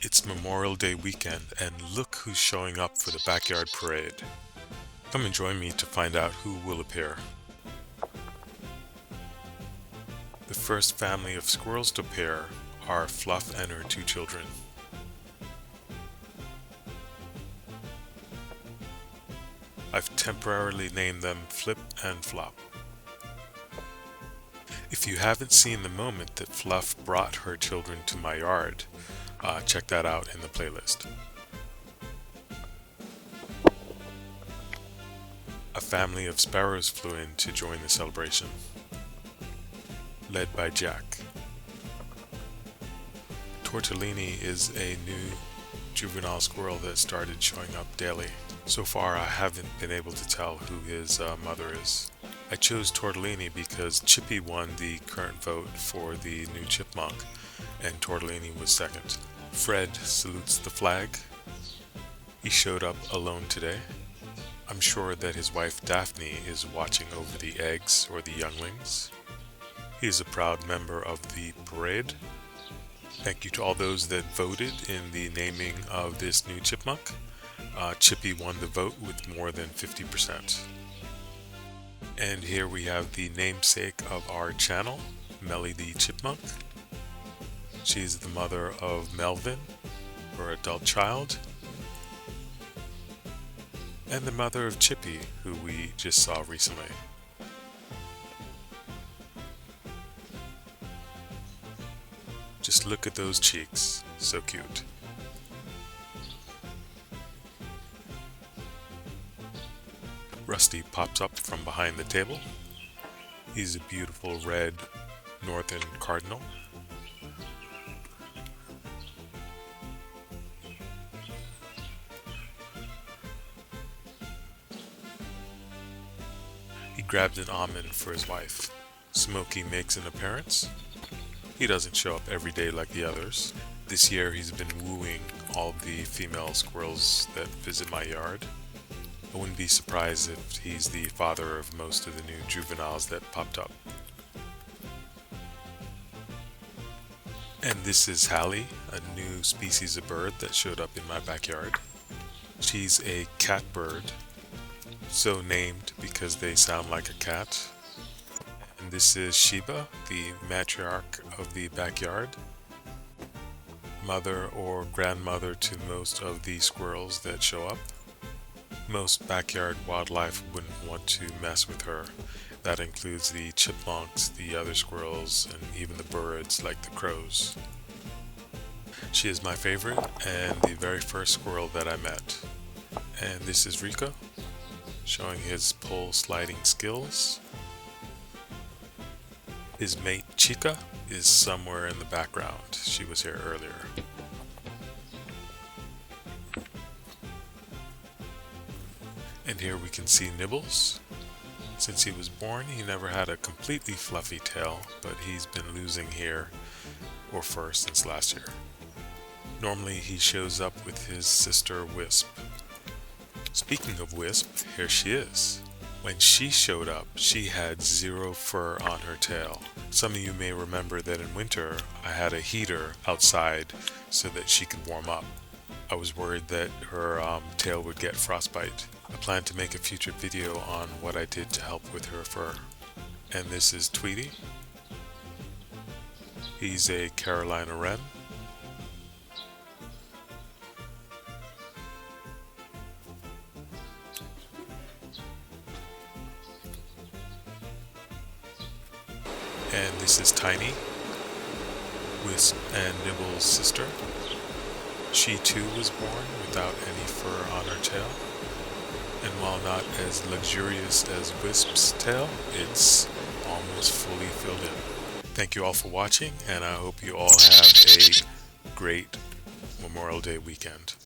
It's Memorial Day weekend, and look who's showing up for the backyard parade. Come and join me to find out who will appear. The first family of squirrels to appear are Fluff and her two children. I've temporarily named them Flip and Flop. If you haven't seen the moment that Fluff brought her children to my yard, check that out in the playlist. A family of sparrows flew in to join the celebration, led by Jack. Tortellini is a new juvenile squirrel that started showing up daily. So far, I haven't been able to tell who his mother is. I chose Tortellini because Chippy won the current vote for the new chipmunk, and Tortellini was second. Fred salutes the flag. He showed up alone today. I'm sure that his wife Daphne is watching over the eggs or the younglings. He is a proud member of the parade. Thank you to all those that voted in the naming of this new chipmunk. Chippy won the vote with more than 50%. And here we have the namesake of our channel, Mellie the chipmunk. She's the mother of Melvin, her adult child, and the mother of Chippy, who we just saw recently. Just look at those cheeks, so cute. Rusty pops up from behind the table. He's a beautiful red northern cardinal. He grabbed an almond for his wife. Smokey makes an appearance. He doesn't show up every day like the others. This year he's been wooing all of the female squirrels that visit my yard. I wouldn't be surprised if he's the father of most of the new juveniles that popped up. And this is Hallie, a new species of bird that showed up in my backyard. She's a catbird, so named because they sound like a cat. And this is Sheba, the matriarch of the backyard, mother or grandmother to most of the squirrels that show up. Most backyard wildlife wouldn't want to mess with her. That includes the chipmunks, the other squirrels, and even the birds like the crows. She is my favorite and the very first squirrel that I met. And this is Rico, showing his pole sliding skills. His mate Chica is somewhere in the background. She was here earlier. And here we can see Nibbles. Since he was born, he never had a completely fluffy tail, but he's been losing hair or fur since last year. Normally he shows up with his sister Wisp. Speaking of Wisp, here she is. When she showed up, she had zero fur on her tail. Some of you may remember that in winter, I had a heater outside so that she could warm up. I was worried that her tail would get frostbite. I plan to make a future video on what I did to help with her fur. And this is Tweety. He's a Carolina Wren. And this is Tiny, Wisp and Nibbles' sister. She too was born without any fur on her tail. And while not as luxurious as Wisp's tail, it's almost fully filled in. Thank you all for watching, and I hope you all have a great Memorial Day weekend.